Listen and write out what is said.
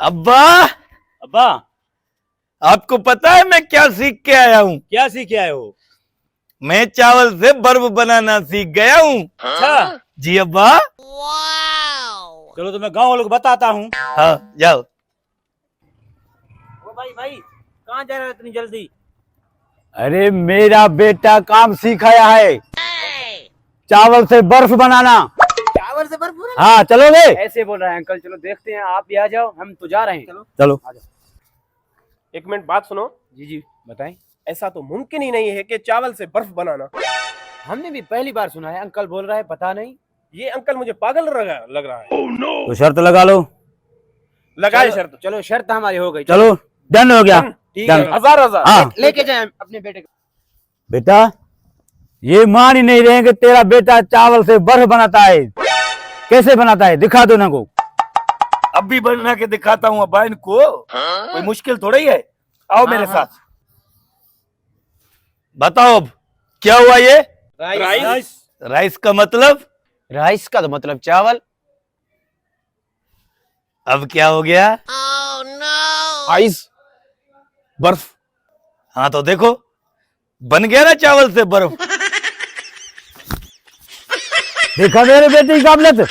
अब्बा, अब्बा, आपको पता है मैं क्या सीख के आया हूँ? क्या सीख के आए हो? मैं चावल से बर्फ बनाना सीख गया हूँ। अच्छा, जी अब्बा। चलो तो मैं गांव वालों को बताता हूँ। हाँ जाओ। ओ भाई भाई, कहाँ जा रहे हो इतनी जल्दी? अरे मेरा बेटा काम सीखाया है चावल से बर्फ बनाना। चावल से बर्फ बनाना? हाँ चलोगे? ऐसे बोल रहा है अंकल, चलो देखते हैं, आप भी आ जाओ, हम तो जा रहे हैं। चलो चलो। एक मिनट बात सुनो। जी जी बताएं। ऐसा तो मुमकिन ही नहीं है कि चावल से बर्फ बनाना। हमने भी पहली बार सुना है, अंकल बोल रहा है पता नहीं। ये अंकल मुझे पागल लग रहा है। तो शर्त लगा लो। लगाए चलो, शर्त। चलो शर्त हमारी हो गई। चलो डन हो गया। ठीक डन। है, हजार हजार। हाँ लेके जाए अपने बेटे को। बेटा, ये मान ही नहीं रहे कि तेरा बेटा चावल से बर्फ बनाता है। कैसे बनाता है दिखा दो ना को। अब भी बना के दिखाता हूँ अब्बा इनको। कोई मुश्किल थोड़ा ही है। आओ मेरे साथ। बताओ अब क्या हुआ ये? राइस। राइस का मतलब? राइस का तो मतलब चावल। अब क्या हो गया? आइस, बर्फ। हाँ तो देखो, बन गया ना चावल से बर्फ। देखा मेरे बेटे की काबिलियत।